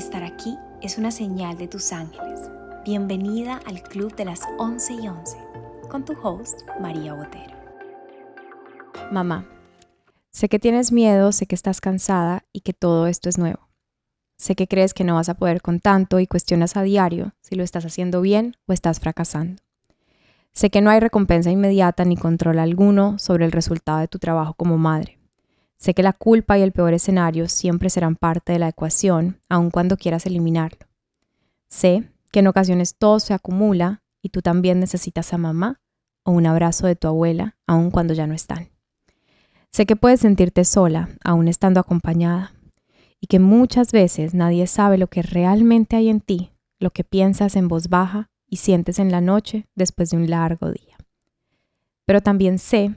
Estar aquí es una señal de tus ángeles. Bienvenida al Club de las 11:11 con tu host, María Botero. Mamá, sé que tienes miedo, sé que estás cansada y que todo esto es nuevo. Sé que crees que no vas a poder con tanto y cuestionas a diario si lo estás haciendo bien o estás fracasando. Sé que no hay recompensa inmediata ni control alguno sobre el resultado de tu trabajo como madre. Sé que la culpa y el peor escenario siempre serán parte de la ecuación, aun cuando quieras eliminarlo. Sé que en ocasiones todo se acumula y tú también necesitas a mamá o un abrazo de tu abuela, aun cuando ya no están. Sé que puedes sentirte sola, aún estando acompañada, y que muchas veces nadie sabe lo que realmente hay en ti, lo que piensas en voz baja y sientes en la noche después de un largo día. Pero también sé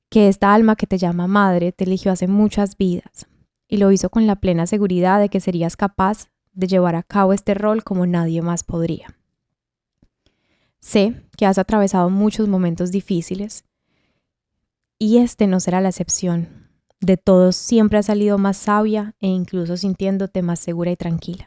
que esta alma que te llama madre te eligió hace muchas vidas y lo hizo con la plena seguridad de que serías capaz de llevar a cabo este rol como nadie más podría. Sé que has atravesado muchos momentos difíciles y este no será la excepción. De todos siempre has salido más sabia e incluso sintiéndote más segura y tranquila.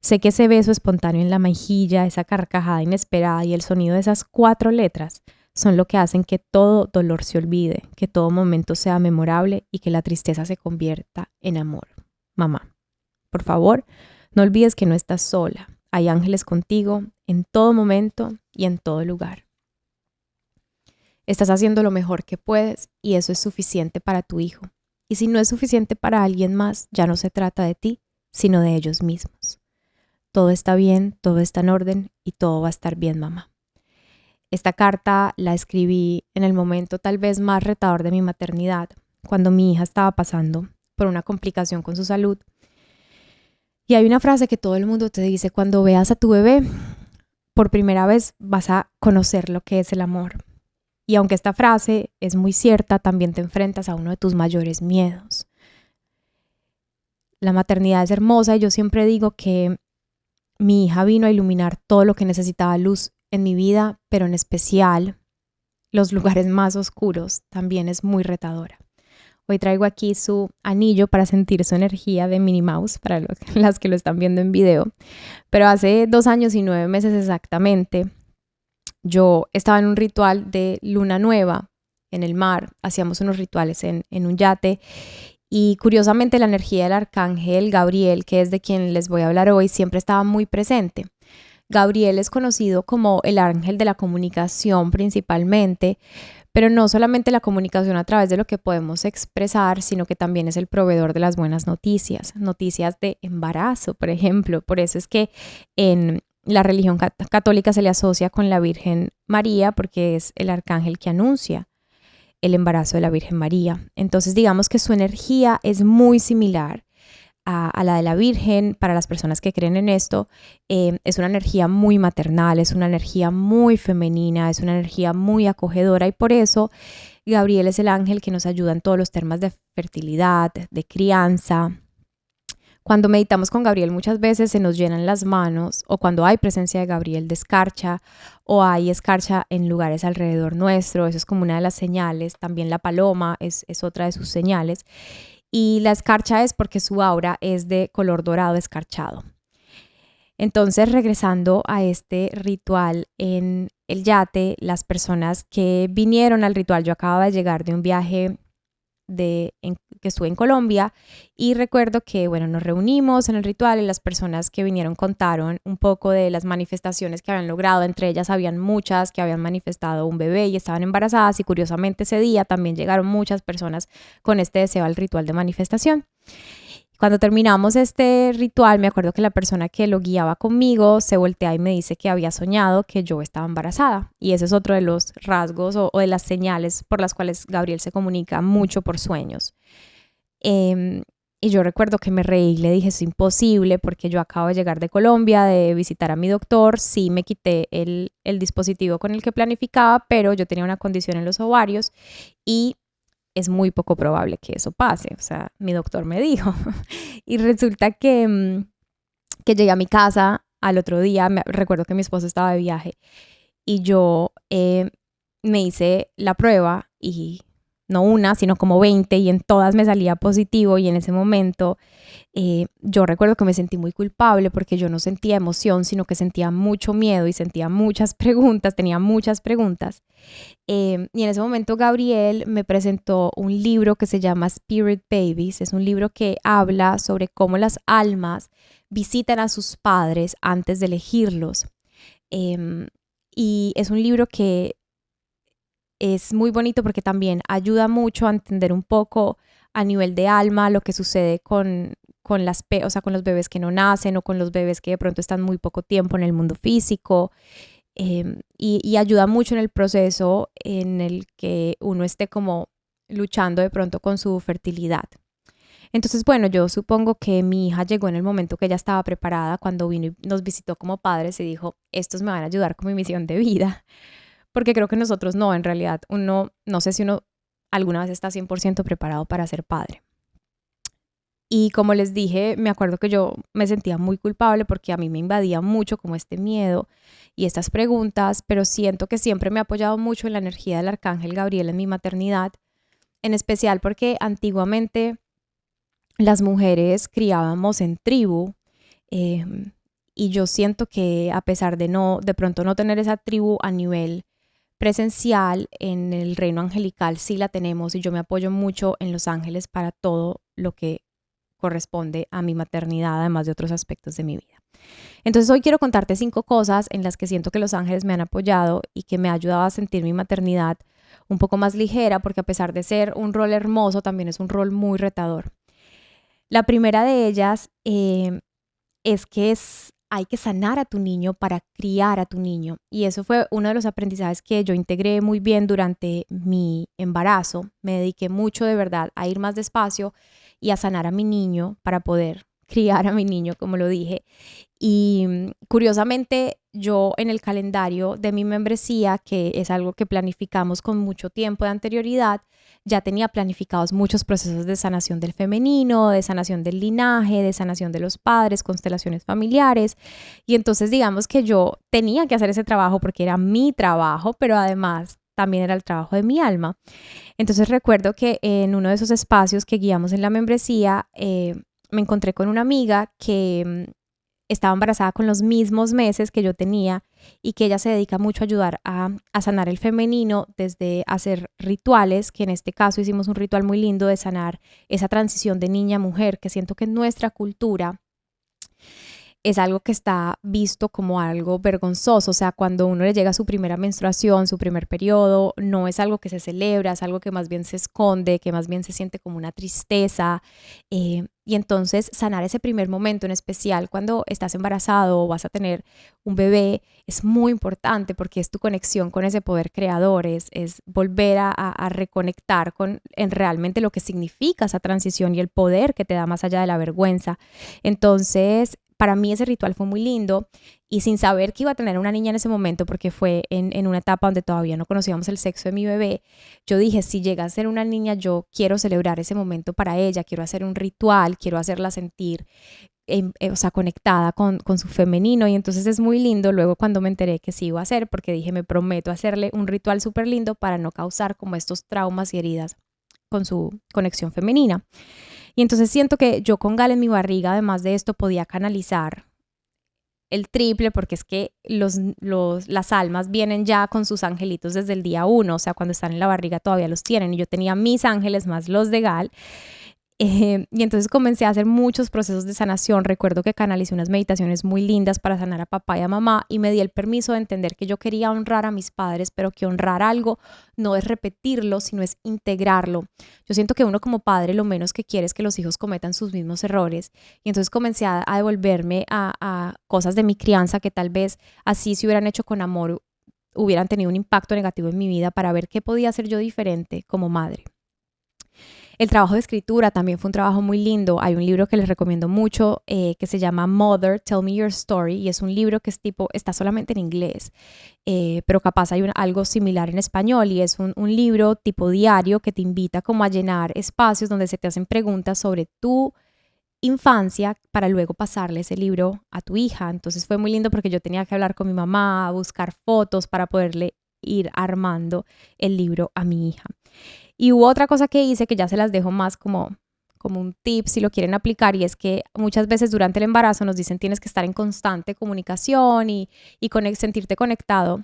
Sé que ese beso espontáneo en la mejilla, esa carcajada inesperada y el sonido de esas 4 letras son lo que hacen que todo dolor se olvide, que todo momento sea memorable y que la tristeza se convierta en amor. Mamá, por favor, no olvides que no estás sola. Hay ángeles contigo en todo momento y en todo lugar. Estás haciendo lo mejor que puedes y eso es suficiente para tu hijo. Y si no es suficiente para alguien más, ya no se trata de ti, sino de ellos mismos. Todo está bien, todo está en orden y todo va a estar bien, mamá. Esta carta la escribí en el momento tal vez más retador de mi maternidad, cuando mi hija estaba pasando por una complicación con su salud. Y hay una frase que todo el mundo te dice: cuando veas a tu bebé, por primera vez vas a conocer lo que es el amor. Y aunque esta frase es muy cierta, también te enfrentas a uno de tus mayores miedos. La maternidad es hermosa y yo siempre digo que mi hija vino a iluminar todo lo que necesitaba luz en mi vida, pero en especial los lugares más oscuros. También es muy retadora. Hoy traigo aquí su anillo para sentir su energía de Minnie Mouse, para las que lo están viendo en video. Pero hace 2 años y 9 meses exactamente, yo estaba en un ritual de luna nueva en el mar. Hacíamos unos rituales en un yate. Y curiosamente la energía del arcángel Gabriel, que es de quien les voy a hablar hoy, siempre estaba muy presente. Gabriel es conocido como el ángel de la comunicación principalmente, pero no solamente la comunicación a través de lo que podemos expresar, sino que también es el proveedor de las buenas noticias, noticias de embarazo, por ejemplo. Por eso es que en la religión católica se le asocia con la Virgen María, porque es el arcángel que anuncia el embarazo de la Virgen María. Entonces digamos que su energía es muy similar a la de la Virgen. Para las personas que creen en esto, es una energía muy maternal, es una energía muy femenina, es una energía muy acogedora, y por eso Gabriel es el ángel que nos ayuda en todos los temas de fertilidad, de crianza. Cuando meditamos con Gabriel muchas veces se nos llenan las manos, o cuando hay presencia de Gabriel de escarcha, o hay escarcha en lugares alrededor nuestro. Eso es como una de las señales. También la paloma es otra de sus señales. Y la escarcha es porque su aura es de color dorado escarchado. Entonces, regresando a este ritual en el yate, las personas que vinieron al ritual, yo acababa de llegar de un viaje que estuve en Colombia, y recuerdo que nos reunimos en el ritual y las personas que vinieron contaron un poco de las manifestaciones que habían logrado. Entre ellas habían muchas que habían manifestado un bebé y estaban embarazadas, y curiosamente ese día también llegaron muchas personas con este deseo al ritual de manifestación. Cuando terminamos este ritual, me acuerdo que la persona que lo guiaba conmigo se voltea y me dice que había soñado que yo estaba embarazada. Y ese es otro de los rasgos o de las señales por las cuales Gabriel se comunica mucho por sueños. Y yo recuerdo que me reí y le dije: es imposible, porque yo acabo de llegar de Colombia, de visitar a mi doctor. Sí, me quité el dispositivo con el que planificaba, pero yo tenía una condición en los ovarios y es muy poco probable que eso pase. O sea, mi doctor me dijo. Y resulta que llegué a mi casa al otro día. Recuerdo que mi esposo estaba de viaje y yo me hice la prueba y no una, sino como 20 y en todas me salía positivo y en ese momento yo recuerdo que me sentí muy culpable porque yo no sentía emoción, sino que sentía mucho miedo y sentía muchas preguntas, tenía muchas preguntas. Y en ese momento Gabriel me presentó un libro que se llama Spirit Babies. Es un libro que habla sobre cómo las almas visitan a sus padres antes de elegirlos. Y es un libro que es muy bonito porque también ayuda mucho a entender un poco a nivel de alma lo que sucede con con los bebés que no nacen o con los bebés que de pronto están muy poco tiempo en el mundo físico. Y ayuda mucho en el proceso en el que uno esté como luchando de pronto con su fertilidad. Entonces, bueno, yo supongo que mi hija llegó en el momento que ella estaba preparada cuando vino y nos visitó como padres y dijo, estos me van a ayudar con mi misión de vida. Porque creo que nosotros no, en realidad, no sé si uno alguna vez está 100% preparado para ser padre. Y como les dije, me acuerdo que yo me sentía muy culpable porque a mí me invadía mucho como este miedo y estas preguntas, pero siento que siempre me ha apoyado mucho en la energía del arcángel Gabriel en mi maternidad, en especial porque antiguamente las mujeres criábamos en tribu, y yo siento que a pesar de pronto no tener esa tribu a nivel presencial, en el reino angelical sí la tenemos y yo me apoyo mucho en los ángeles para todo lo que corresponde a mi maternidad, además de otros aspectos de mi vida. Entonces hoy quiero contarte 5 cosas en las que siento que los ángeles me han apoyado y que me ha ayudado a sentir mi maternidad un poco más ligera, porque a pesar de ser un rol hermoso, también es un rol muy retador. La primera de ellas es que hay que sanar a tu niño para criar a tu niño. Y eso fue uno de los aprendizajes que yo integré muy bien durante mi embarazo. Me dediqué mucho de verdad a ir más despacio y a sanar a mi niño para poder criar a mi niño, como lo dije. Y curiosamente, yo en el calendario de mi membresía, que es algo que planificamos con mucho tiempo de anterioridad, ya tenía planificados muchos procesos de sanación del femenino, de sanación del linaje, de sanación de los padres, constelaciones familiares. Y entonces digamos que yo tenía que hacer ese trabajo porque era mi trabajo, pero además también era el trabajo de mi alma. Entonces recuerdo que en uno de esos espacios que guiamos en la membresía, me encontré con una amiga que estaba embarazada con los mismos meses que yo tenía y que ella se dedica mucho a ayudar a sanar el femenino desde hacer rituales, que en este caso hicimos un ritual muy lindo de sanar esa transición de niña a mujer, que siento que en nuestra cultura es algo que está visto como algo vergonzoso. O sea, cuando uno le llega a su primera menstruación, su primer periodo, no es algo que se celebra, es algo que más bien se esconde, que más bien se siente como una tristeza. Y entonces sanar ese primer momento, en especial cuando estás embarazado o vas a tener un bebé, es muy importante porque es tu conexión con ese poder creador, es volver a reconectar con realmente lo que significa esa transición y el poder que te da más allá de la vergüenza. Entonces, para mí ese ritual fue muy lindo y sin saber que iba a tener una niña en ese momento, porque fue en una etapa donde todavía no conocíamos el sexo de mi bebé, yo dije, si llega a ser una niña, yo quiero celebrar ese momento para ella, quiero hacer un ritual, quiero hacerla sentir, o sea, conectada con su femenino. Y entonces es muy lindo luego cuando me enteré que sí iba a hacer, porque dije, me prometo hacerle un ritual súper lindo para no causar como estos traumas y heridas con su conexión femenina. Y entonces siento que yo con Gal en mi barriga, además de esto, podía canalizar el triple, porque es que las almas vienen ya con sus angelitos desde el día 1, o sea, cuando están en la barriga todavía los tienen, y yo tenía mis ángeles más los de Gal. Y entonces comencé a hacer muchos procesos de sanación. Recuerdo que canalicé unas meditaciones muy lindas para sanar a papá y a mamá y me di el permiso de entender que yo quería honrar a mis padres, pero que honrar algo no es repetirlo, sino es integrarlo. Yo siento que uno como padre lo menos que quiere es que los hijos cometan sus mismos errores. Y entonces comencé a devolverme a cosas de mi crianza que tal vez así si hubieran hecho con amor hubieran tenido un impacto negativo en mi vida, para ver qué podía hacer yo diferente como madre. El trabajo de escritura también fue un trabajo muy lindo. Hay un libro que les recomiendo mucho que se llama Mother, Tell Me Your Story, y es un libro que está solamente en inglés, pero capaz hay algo similar en español, y es un libro tipo diario que te invita como a llenar espacios donde se te hacen preguntas sobre tu infancia para luego pasarle ese libro a tu hija. Entonces fue muy lindo porque yo tenía que hablar con mi mamá, buscar fotos para poderle ir armando el libro a mi hija. Y hubo otra cosa que hice que ya se las dejo más como un tip si lo quieren aplicar, y es que muchas veces durante el embarazo nos dicen tienes que estar en constante comunicación y sentirte conectado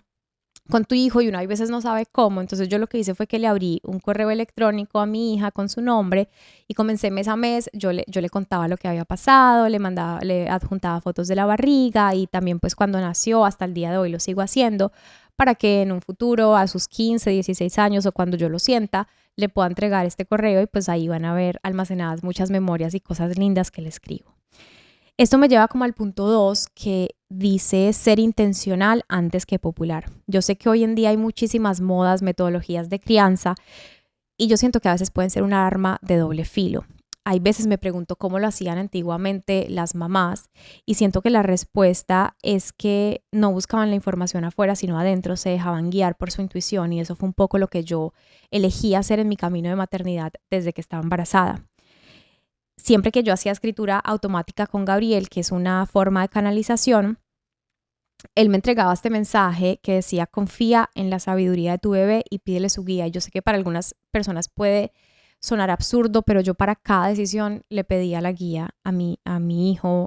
con tu hijo, y uno a veces no sabe cómo. Entonces yo lo que hice fue que le abrí un correo electrónico a mi hija con su nombre y comencé mes a mes, yo le contaba lo que había pasado, le adjuntaba fotos de la barriga, y también pues cuando nació, hasta el día de hoy lo sigo haciendo, para que en un futuro a sus 15, 16 años o cuando yo lo sienta, le pueda entregar este correo, y pues ahí van a ver almacenadas muchas memorias y cosas lindas que le escribo. Esto me lleva como al punto 2, que dice ser intencional antes que popular. Yo sé que hoy en día hay muchísimas modas, metodologías de crianza, y yo siento que a veces pueden ser un arma de doble filo. Hay veces me pregunto cómo lo hacían antiguamente las mamás, y siento que la respuesta es que no buscaban la información afuera, sino adentro, se dejaban guiar por su intuición, y eso fue un poco lo que yo elegí hacer en mi camino de maternidad desde que estaba embarazada. Siempre que yo hacía escritura automática con Gabriel, que es una forma de canalización, él me entregaba este mensaje que decía: confía en la sabiduría de tu bebé y pídele su guía. Y yo sé que para algunas personas puede sonar absurdo, pero yo para cada decisión le pedía la guía a mi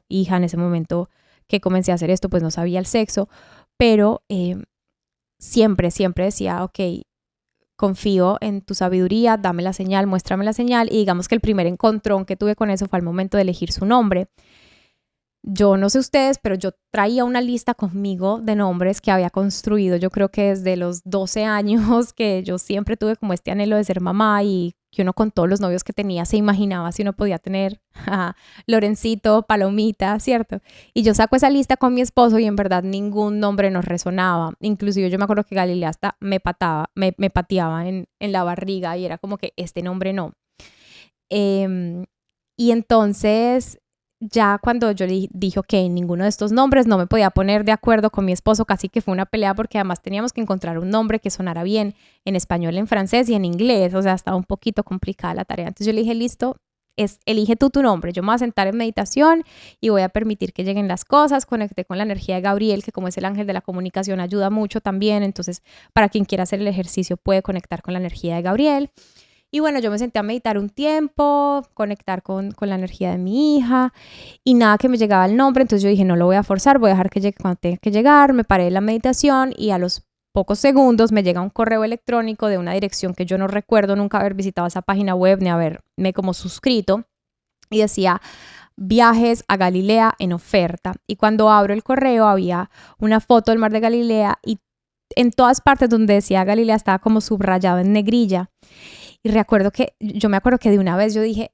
hija. En ese momento que comencé a hacer esto, pues no sabía el sexo, pero siempre decía: ok, confío en tu sabiduría, dame la señal, muéstrame la señal. Y digamos que el primer encontrón que tuve con eso fue al momento de elegir su nombre. Yo no sé ustedes, pero yo traía una lista conmigo de nombres que había construido, yo creo que desde los 12 años, que yo siempre tuve como este anhelo de ser mamá, y que uno con todos los novios que tenía se imaginaba si uno podía tener a Lorencito, Palomita, ¿cierto? Y yo saco esa lista con mi esposo y en verdad ningún nombre nos resonaba. Inclusive yo me acuerdo que Galilea hasta me pateaba en la barriga, y era como que este nombre no. Y entonces ya cuando yo le dije, ok, ninguno de estos nombres, no me podía poner de acuerdo con mi esposo, casi que fue una pelea, porque además teníamos que encontrar un nombre que sonara bien en español, en francés y en inglés. O sea, estaba un poquito complicada la tarea. Entonces yo le dije, listo, elige tú tu nombre. Yo me voy a sentar en meditación y voy a permitir que lleguen las cosas. Conecté con la energía de Gabriel, que como es el ángel de la comunicación, ayuda mucho también. Entonces, para quien quiera hacer el ejercicio, puede conectar con la energía de Gabriel. Y bueno, yo me senté a meditar un tiempo, conectar con la energía de mi hija, y nada que me llegaba el nombre. Entonces yo dije, no lo voy a forzar, voy a dejar que llegue cuando tenga que llegar. Me paré de la meditación y a los pocos segundos me llega un correo electrónico de una dirección que yo no recuerdo nunca haber visitado esa página web ni haberme como suscrito, y decía: viajes a Galilea en oferta. Y cuando abro el correo había una foto del mar de Galilea, y en todas partes donde decía Galilea estaba como subrayado en negrilla. Y yo me acuerdo que de una vez yo dije,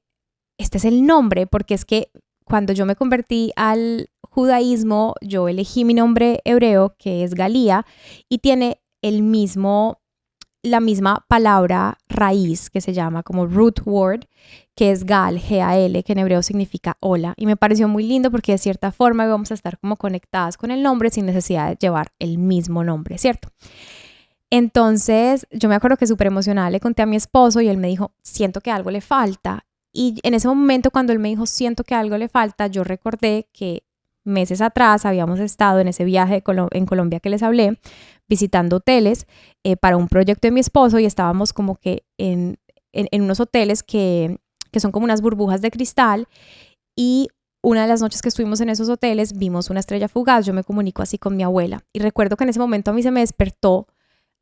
este es el nombre, porque es que cuando yo me convertí al judaísmo, yo elegí mi nombre hebreo, que es Galía, y tiene la misma palabra raíz, que se llama como root word, que es Gal, G-A-L, que en hebreo significa hola. Y me pareció muy lindo porque de cierta forma íbamos a estar como conectadas con el nombre sin necesidad de llevar el mismo nombre, ¿cierto? Entonces yo me acuerdo que súper emocionada le conté a mi esposo, y él me dijo, siento que algo le falta. Y en ese momento, cuando él me dijo, siento que algo le falta, yo recordé que meses atrás habíamos estado en ese viaje en Colombia que les hablé, visitando hoteles para un proyecto de mi esposo, y estábamos como que en unos hoteles que son como unas burbujas de cristal, y una de las noches que estuvimos en esos hoteles vimos una estrella fugaz. Yo me comunico así con mi abuela, y recuerdo que en ese momento a mí se me despertó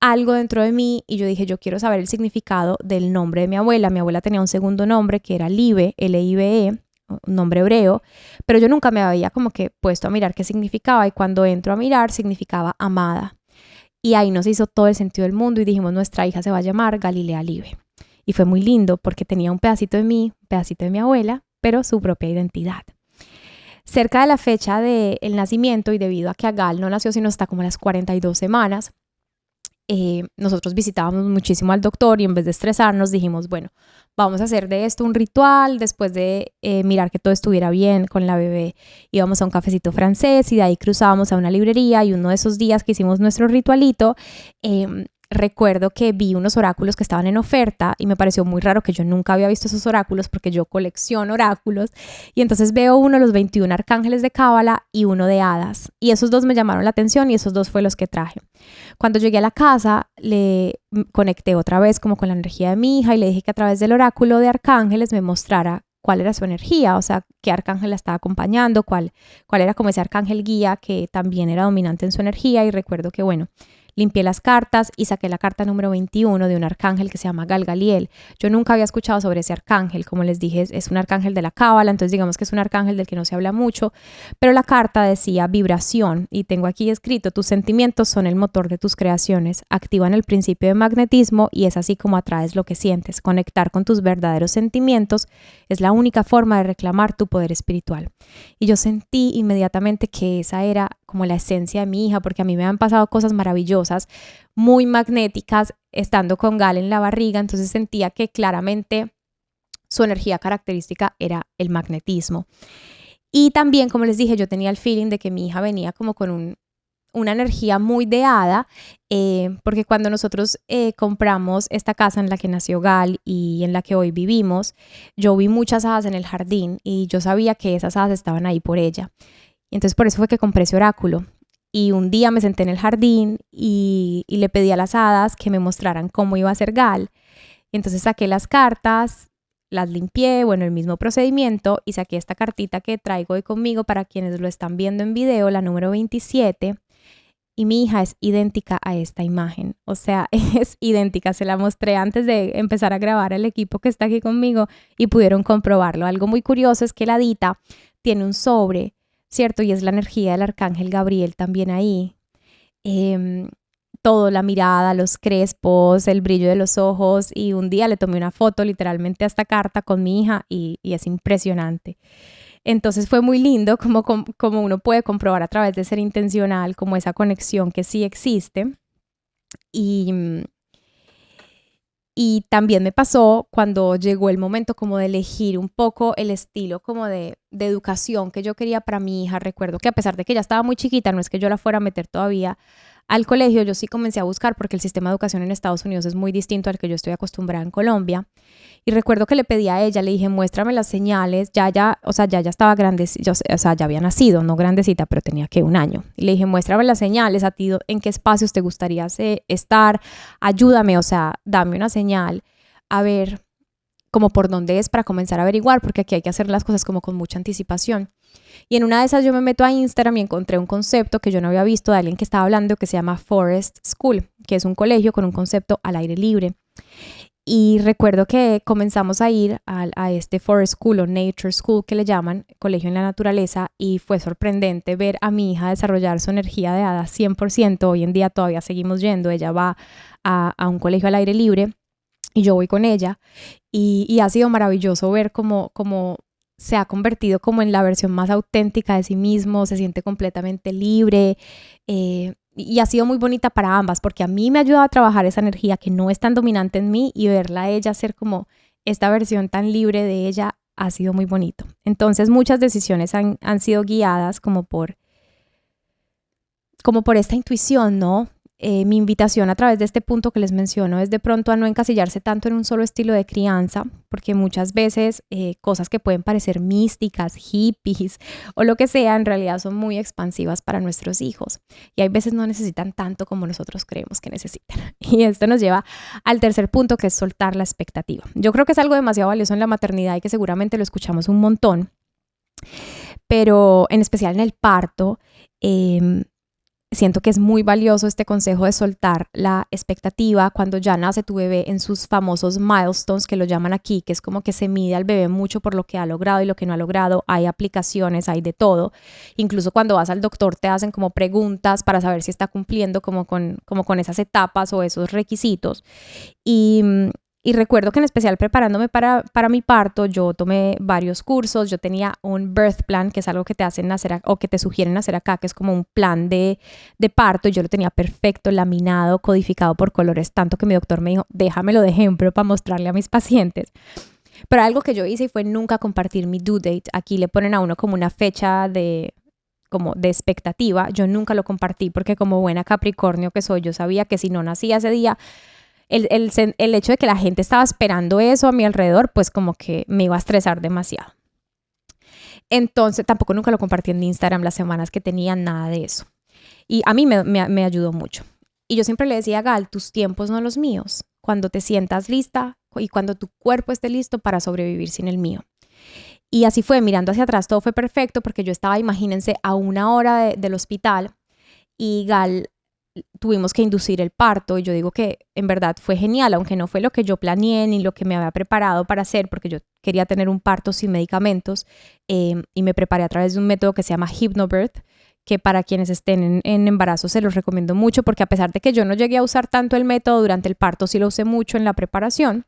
algo dentro de mí, y yo dije, yo quiero saber el significado del nombre de mi abuela. Mi abuela tenía un segundo nombre que era Libe, L-I-B-E, un nombre hebreo, pero yo nunca me había como que puesto a mirar qué significaba, y cuando entro a mirar significaba amada. Y ahí nos hizo todo el sentido del mundo, y dijimos, nuestra hija se va a llamar Galilea Libe. Y fue muy lindo porque tenía un pedacito de mí, un pedacito de mi abuela, pero su propia identidad. Cerca de la fecha del nacimiento, y debido a que Agal no nació sino hasta como las 42 semanas, nosotros visitábamos muchísimo al doctor, y en vez de estresarnos dijimos, bueno, vamos a hacer de esto un ritual. Después de mirar que todo estuviera bien con la bebé, íbamos a un cafecito francés, y de ahí cruzábamos a una librería, y uno de esos días que hicimos nuestro ritualito, recuerdo que vi unos oráculos que estaban en oferta y me pareció muy raro que yo nunca había visto esos oráculos porque yo colecciono oráculos, y entonces veo uno de los 21 arcángeles de Cábala y uno de hadas, y esos dos me llamaron la atención y esos dos fue los que traje. Cuando llegué a la casa le conecté otra vez como con la energía de mi hija y le dije que a través del oráculo de arcángeles me mostrara cuál era su energía, o sea, qué arcángel la estaba acompañando, cuál era como ese arcángel guía que también era dominante en su energía. Y recuerdo que, bueno, limpié las cartas y saqué la carta número 21 de un arcángel que se llama Galgaliel. Yo nunca había escuchado sobre ese arcángel, como les dije, es un arcángel de la Cábala, entonces digamos que es un arcángel del que no se habla mucho, pero la carta decía vibración, y tengo aquí escrito: tus sentimientos son el motor de tus creaciones, activan el principio de magnetismo y es así como atraes lo que sientes. Conectar con tus verdaderos sentimientos es la única forma de reclamar tu poder espiritual. Y yo sentí inmediatamente que esa era como la esencia de mi hija, porque a mí me han pasado cosas maravillosas, muy magnéticas, estando con Gal en la barriga, entonces sentía que claramente su energía característica era el magnetismo. Y también, como les dije, yo tenía el feeling de que mi hija venía como con una energía muy de hada, porque cuando nosotros compramos esta casa en la que nació Gal y en la que hoy vivimos, yo vi muchas hadas en el jardín y yo sabía que esas hadas estaban ahí por ella. Y entonces por eso fue que compré ese oráculo. Y un día me senté en el jardín y le pedí a las hadas que me mostraran cómo iba a ser Gal. Y entonces saqué las cartas, las limpié, bueno, el mismo procedimiento, y saqué esta cartita que traigo hoy conmigo para quienes lo están viendo en video, la número 27. Y mi hija es idéntica a esta imagen, o sea, es idéntica. Se la mostré antes de empezar a grabar al equipo que está aquí conmigo y pudieron comprobarlo. Algo muy curioso es que la Hadita tiene un sobre, ¿cierto? Y es la energía del arcángel Gabriel también ahí. Todo, la mirada, los crespos, el brillo de los ojos. Y un día le tomé una foto literalmente a esta carta con mi hija y es impresionante. Entonces fue muy lindo como uno puede comprobar a través de ser intencional, como esa conexión que sí existe. Y también me pasó cuando llegó el momento como de elegir un poco el estilo como de educación que yo quería para mi hija. Recuerdo que a pesar de que ella estaba muy chiquita, no es que yo la fuera a meter todavía al colegio, yo sí comencé a buscar porque el sistema de educación en Estados Unidos es muy distinto al que yo estoy acostumbrada en Colombia. Y recuerdo que le pedí a ella, le dije, muéstrame las señales. Ya estaba grande, ya había nacido, no grandecita, pero tenía que 1 año. Y le dije, muéstrame las señales, a ti en qué espacios te gustaría estar, ayúdame, o sea, dame una señal, a ver como por dónde es para comenzar a averiguar, porque aquí hay que hacer las cosas como con mucha anticipación. Y en una de esas yo me meto a Instagram y encontré un concepto que yo no había visto de alguien que estaba hablando, que se llama Forest School, que es un colegio con un concepto al aire libre. Y recuerdo que comenzamos a ir a este Forest School o Nature School que le llaman, colegio en la naturaleza, y fue sorprendente ver a mi hija desarrollar su energía de hada 100%. Hoy en día todavía seguimos yendo, ella va a un colegio al aire libre y yo voy con ella, y ha sido maravilloso ver cómo se ha convertido como en la versión más auténtica de sí mismo, se siente completamente libre, y ha sido muy bonita para ambas, porque a mí me ha ayudado a trabajar esa energía que no es tan dominante en mí, y verla a ella ser como esta versión tan libre de ella ha sido muy bonito. Entonces muchas decisiones han sido guiadas como por esta intuición, ¿no? Mi invitación a través de este punto que les menciono es de pronto a no encasillarse tanto en un solo estilo de crianza, porque muchas veces cosas que pueden parecer místicas, hippies o lo que sea, en realidad son muy expansivas para nuestros hijos, y hay veces no necesitan tanto como nosotros creemos que necesitan. Y esto nos lleva al tercer punto, que es soltar la expectativa. Yo creo que es algo demasiado valioso en la maternidad y que seguramente lo escuchamos un montón, pero en especial en el parto, siento que es muy valioso este consejo de soltar la expectativa cuando ya nace tu bebé en sus famosos milestones, que lo llaman aquí, que es como que se mide al bebé mucho por lo que ha logrado y lo que no ha logrado. Hay aplicaciones, hay de todo. Incluso cuando vas al doctor te hacen como preguntas para saber si está cumpliendo como con esas etapas o esos requisitos. Y recuerdo que en especial preparándome para mi parto, yo tomé varios cursos. Yo tenía un birth plan, que es algo que te hacen hacer o que te sugieren hacer acá, que es como un plan de parto. Y yo lo tenía perfecto, laminado, codificado por colores, tanto que mi doctor me dijo, déjamelo de ejemplo para mostrarle a mis pacientes. Pero algo que yo hice fue nunca compartir mi due date. Aquí le ponen a uno como una fecha de como de expectativa, yo nunca lo compartí porque como buena Capricornio que soy, yo sabía que si no nacía ese día, el hecho de que la gente estaba esperando eso a mi alrededor, pues como que me iba a estresar demasiado. Entonces tampoco nunca lo compartí en Instagram las semanas que tenía, nada de eso. Y a mí me ayudó mucho. Y yo siempre le decía a Gal, tus tiempos no los míos. Cuando te sientas lista y cuando tu cuerpo esté listo para sobrevivir sin el mío. Y así fue, mirando hacia atrás, todo fue perfecto porque yo estaba, imagínense, a 1 hora del hospital y Gal tuvimos que inducir el parto y yo digo que en verdad fue genial, aunque no fue lo que yo planeé ni lo que me había preparado para hacer, porque yo quería tener un parto sin medicamentos y me preparé a través de un método que se llama Hypnobirth, que para quienes estén en embarazo se los recomiendo mucho, porque a pesar de que yo no llegué a usar tanto el método durante el parto, sí lo usé mucho en la preparación.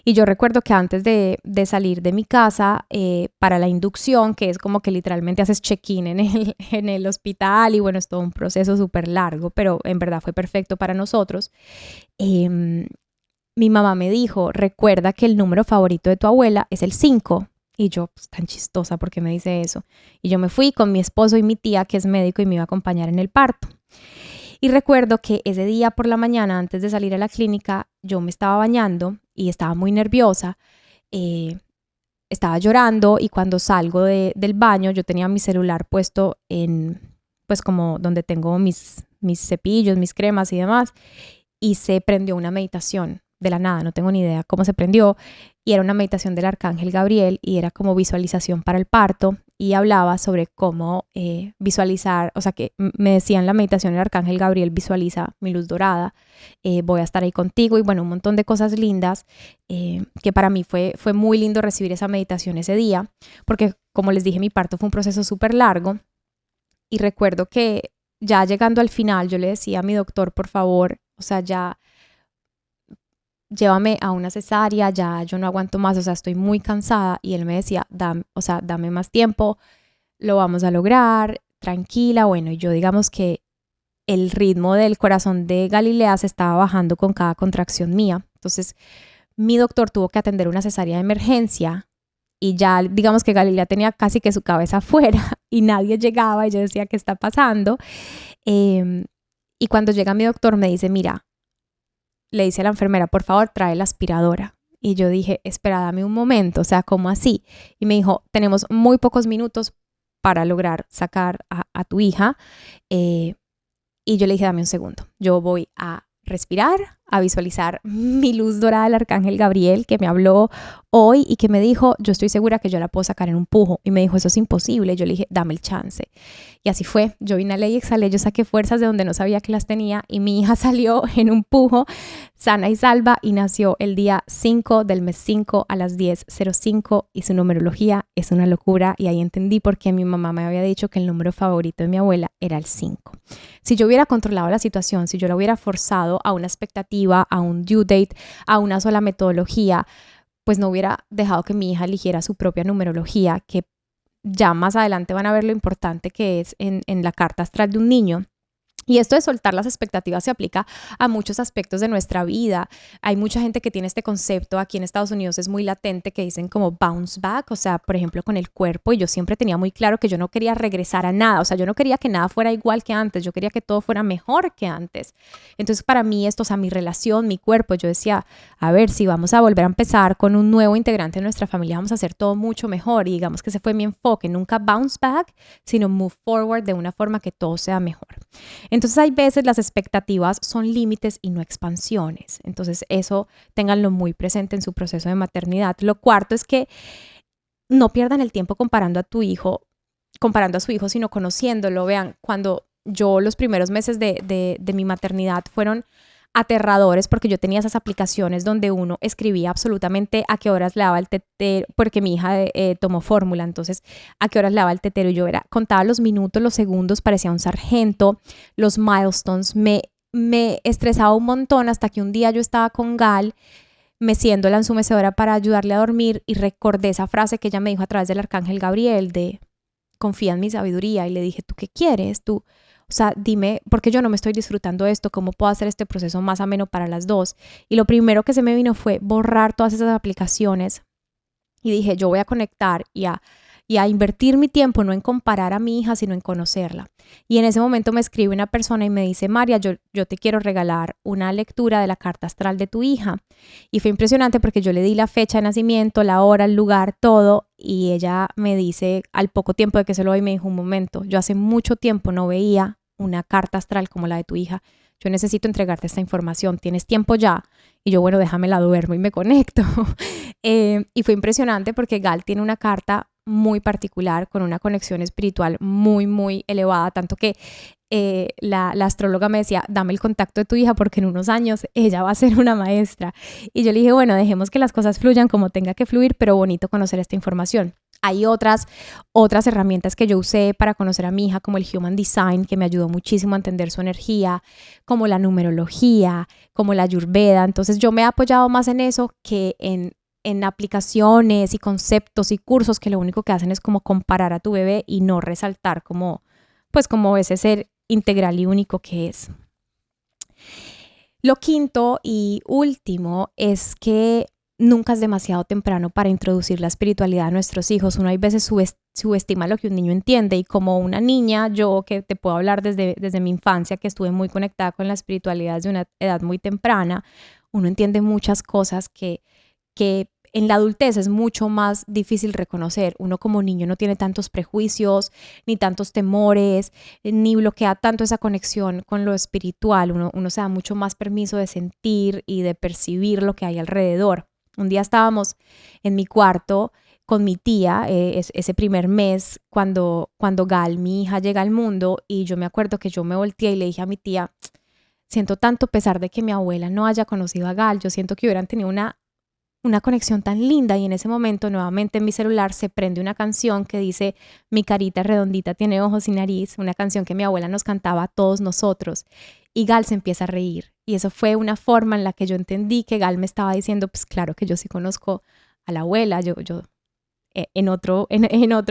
Y yo recuerdo que antes de salir de mi casa para la inducción, que es como que literalmente haces check-in en el hospital y bueno, es todo un proceso súper largo, pero en verdad fue perfecto para nosotros. Mi mamá me dijo, recuerda que el número favorito de tu abuela es el 5. Y yo, pues, tan chistosa, ¿por qué me dice eso? Y yo me fui con mi esposo y mi tía, que es médico y me iba a acompañar en el parto. Y recuerdo que ese día por la mañana, antes de salir a la clínica, yo me estaba bañando y estaba muy nerviosa, estaba llorando y cuando salgo del baño yo tenía mi celular puesto en, pues como donde tengo mis cepillos, mis cremas y demás, y se prendió una meditación de la nada, no tengo ni idea cómo se prendió, y era una meditación del Arcángel Gabriel y era como visualización para el parto y hablaba sobre cómo visualizar, o sea que me decían la meditación del Arcángel Gabriel, visualiza mi luz dorada, voy a estar ahí contigo y bueno, un montón de cosas lindas que para mí fue muy lindo recibir esa meditación ese día, porque como les dije, mi parto fue un proceso súper largo y recuerdo que ya llegando al final yo le decía a mi doctor, por favor, o sea, ya llévame a una cesárea, ya yo no aguanto más, o sea, estoy muy cansada. Y él me decía, dame más tiempo, lo vamos a lograr, tranquila. Bueno, y yo digamos que el ritmo del corazón de Galilea se estaba bajando con cada contracción mía. Entonces, mi doctor tuvo que atender una cesárea de emergencia y ya digamos que Galilea tenía casi que su cabeza afuera y nadie llegaba y yo decía, ¿qué está pasando? Y cuando llega mi doctor me dice, mira, le dice a la enfermera, por favor, trae la aspiradora. Y yo dije, espera, dame un momento, o sea, ¿cómo así? Y me dijo, tenemos muy pocos minutos para lograr sacar a tu hija. Y yo le dije, dame un segundo, yo voy a respirar, a visualizar mi luz dorada del Arcángel Gabriel que me habló hoy y que me dijo, yo estoy segura que yo la puedo sacar en un pujo. Y me dijo, eso es imposible. Yo le dije, dame el chance. Y así fue. Yo inhalé y exhalé, yo saqué fuerzas de donde no sabía que las tenía y mi hija salió en un pujo sana y salva y nació el día 5 del mes 5 a las 10:05 y su numerología es una locura y ahí entendí por qué mi mamá me había dicho que el número favorito de mi abuela era el 5. Si yo hubiera controlado la situación, si yo la hubiera forzado a una expectativa, a un due date, a una sola metodología, pues no hubiera dejado que mi hija eligiera su propia numerología, que ya más adelante van a ver lo importante que es en la carta astral de un niño. Y esto de soltar las expectativas se aplica a muchos aspectos de nuestra vida. Hay mucha gente que tiene este concepto, aquí en Estados Unidos es muy latente, que dicen como bounce back, o sea, por ejemplo, con el cuerpo. Y yo siempre tenía muy claro que yo no quería regresar a nada, o sea, yo no quería que nada fuera igual que antes, yo quería que todo fuera mejor que antes. Entonces, para mí esto, o sea, mi relación, mi cuerpo, yo decía, a ver, si vamos a volver a empezar con un nuevo integrante de nuestra familia, vamos a hacer todo mucho mejor. Y digamos que ese fue mi enfoque, nunca bounce back, sino move forward de una forma que todo sea mejor. Entonces hay veces las expectativas son límites y no expansiones. Entonces eso ténganlo muy presente en su proceso de maternidad. Lo cuarto es que no pierdan el tiempo comparando a su hijo, sino conociéndolo. Vean, cuando yo los primeros meses de mi maternidad fueron aterradores porque yo tenía esas aplicaciones donde uno escribía absolutamente a qué horas le daba el tetero, porque mi hija tomó fórmula, entonces a qué horas le daba el tetero y yo contaba los minutos, los segundos, parecía un sargento, los milestones, me estresaba un montón hasta que un día yo estaba con Gal meciéndola en su mecedora para ayudarle a dormir y recordé esa frase que ella me dijo a través del Arcángel Gabriel de confía en mi sabiduría y le dije, ¿tú qué quieres? O sea, dime, ¿por qué yo no me estoy disfrutando esto? ¿Cómo puedo hacer este proceso más ameno para las dos? Y lo primero que se me vino fue borrar todas esas aplicaciones y dije, yo voy a conectar y a y a invertir mi tiempo no en comparar a mi hija, sino en conocerla. Y en ese momento me escribe una persona y me dice, María, yo te quiero regalar una lectura de la carta astral de tu hija. Y fue impresionante porque yo le di la fecha de nacimiento, la hora, el lugar, todo, y ella me dice, al poco tiempo de que se lo doy, me dijo, un momento, yo hace mucho tiempo no veía una carta astral como la de tu hija. Yo necesito entregarte esta información, ¿tienes tiempo ya? Y yo, bueno, déjamela, duermo y me conecto. Y fue impresionante porque Gal tiene una carta muy particular, con una conexión espiritual muy, muy elevada, tanto que la astróloga me decía, dame el contacto de tu hija porque en unos años ella va a ser una maestra. Y yo le dije, bueno, dejemos que las cosas fluyan como tenga que fluir, pero bonito conocer esta información. Hay otras herramientas que yo usé para conocer a mi hija, como el Human Design, que me ayudó muchísimo a entender su energía, como la numerología, como la Ayurveda. Entonces yo me he apoyado más en eso que en aplicaciones y conceptos y cursos que lo único que hacen es como comparar a tu bebé y no resaltar como ese ser integral y único que es. Lo quinto y último es que nunca es demasiado temprano para introducir la espiritualidad a nuestros hijos. Uno hay veces subestima lo que un niño entiende, y como una niña, yo que te puedo hablar desde mi infancia, que estuve muy conectada con la espiritualidad desde una edad muy temprana, uno entiende muchas cosas que en la adultez es mucho más difícil reconocer. Uno como niño no tiene tantos prejuicios, ni tantos temores, ni bloquea tanto esa conexión con lo espiritual. Uno se da mucho más permiso de sentir y de percibir lo que hay alrededor. Un día estábamos en mi cuarto con mi tía, ese primer mes, cuando Gal, mi hija, llega al mundo, y yo me acuerdo que yo me volteé y le dije a mi tía, siento tanto pesar de que mi abuela no haya conocido a Gal, yo siento que hubieran tenido una conexión tan linda. Y en ese momento nuevamente en mi celular se prende una canción que dice, mi carita redondita tiene ojos y nariz, una canción que mi abuela nos cantaba a todos nosotros, y Gal se empieza a reír. Y eso fue una forma en la que yo entendí que Gal me estaba diciendo, pues claro que yo sí conozco a la abuela, yo en otro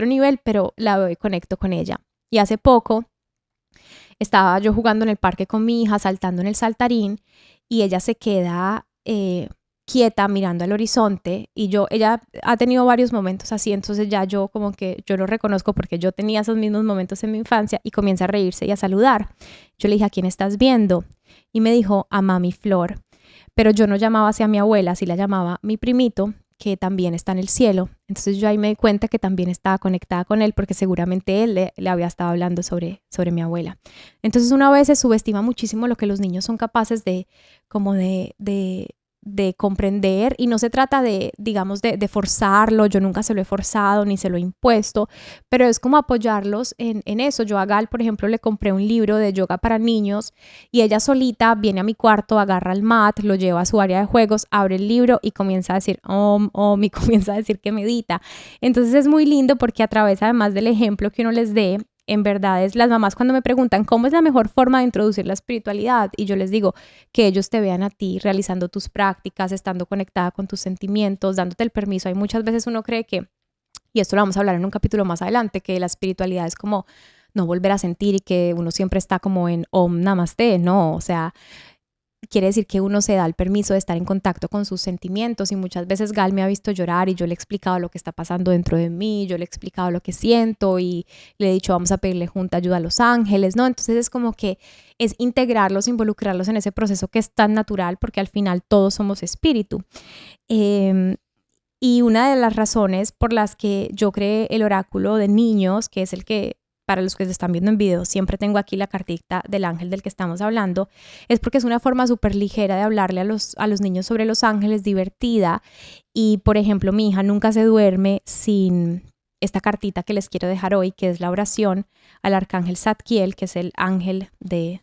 nivel, pero la veo y conecto con ella. Y hace poco estaba yo jugando en el parque con mi hija, saltando en el saltarín, y ella se queda quieta mirando al horizonte, y ella ha tenido varios momentos así, entonces ya yo como que yo lo reconozco porque yo tenía esos mismos momentos en mi infancia, y comienza a reírse y a saludar. Yo le dije, ¿a quién estás viendo? Y me dijo, a Mami Flor. Pero yo no llamaba así a mi abuela, así la llamaba mi primito, que también está en el cielo. Entonces yo ahí me di cuenta que también estaba conectada con él, porque seguramente él le había estado hablando sobre mi abuela. Entonces una vez se subestima muchísimo lo que los niños son capaces de comprender, y no se trata de forzarlo. Yo nunca se lo he forzado ni se lo he impuesto, pero es como apoyarlos en eso. Yo a Gal, por ejemplo, le compré un libro de yoga para niños, y ella solita viene a mi cuarto, agarra el mat, lo lleva a su área de juegos, abre el libro y comienza a decir y comienza a decir que medita. Entonces es muy lindo porque a través, además del ejemplo que uno les dé, en verdad es las mamás cuando me preguntan cómo es la mejor forma de introducir la espiritualidad, y yo les digo que ellos te vean a ti realizando tus prácticas, estando conectada con tus sentimientos, dándote el permiso. Hay muchas veces uno cree que, y esto lo vamos a hablar en un capítulo más adelante, que la espiritualidad es como no volver a sentir, y que uno siempre está como en Om Namaste. No, o sea, quiere decir que uno se da el permiso de estar en contacto con sus sentimientos. Y muchas veces Gal me ha visto llorar, y yo le he explicado lo que está pasando dentro de mí, yo le he explicado lo que siento, y le he dicho, vamos a pedirle junta ayuda a los ángeles, ¿no? Entonces es como que es integrarlos, involucrarlos en ese proceso que es tan natural, porque al final todos somos espíritu. Y una de las razones por las que yo creé el oráculo de niños, que es el que, para los que se están viendo en video, siempre tengo aquí la cartita del ángel del que estamos hablando, es porque es una forma súper ligera de hablarle a los niños sobre los ángeles, divertida. Y, por ejemplo, mi hija nunca se duerme sin esta cartita que les quiero dejar hoy, que es la oración al arcángel Zadkiel, que es el ángel de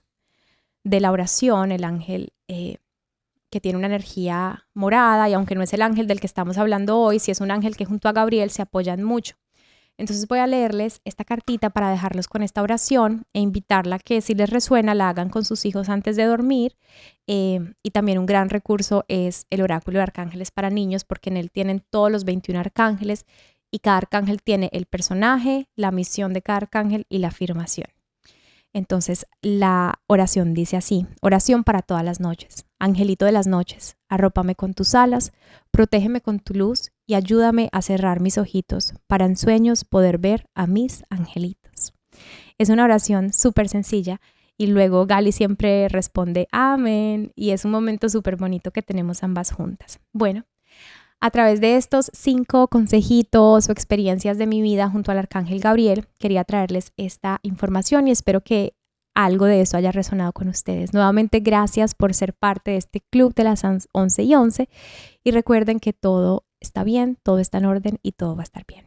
la oración, el ángel que tiene una energía morada, y aunque no es el ángel del que estamos hablando hoy, sí es un ángel que junto a Gabriel se apoyan mucho. Entonces voy a leerles esta cartita para dejarlos con esta oración e invitarla a que, si les resuena, la hagan con sus hijos antes de dormir. Y también un gran recurso es el oráculo de arcángeles para niños, porque en él tienen todos los 21 arcángeles, y cada arcángel tiene el personaje, la misión de cada arcángel y la afirmación. Entonces la oración dice así: oración para todas las noches. Angelito de las noches, arrópame con tus alas, protégeme con tu luz y ayúdame a cerrar mis ojitos para en sueños poder ver a mis angelitos. Es una oración súper sencilla y luego Gali siempre responde amén y es un momento súper bonito que tenemos ambas juntas. Bueno, a través de estos 5 consejitos o experiencias de mi vida junto al Arcángel Gabriel, quería traerles esta información y espero que algo de eso haya resonado con ustedes. Nuevamente, gracias por ser parte de este club de las 11 y 11 y recuerden que todo está bien, todo está en orden y todo va a estar bien.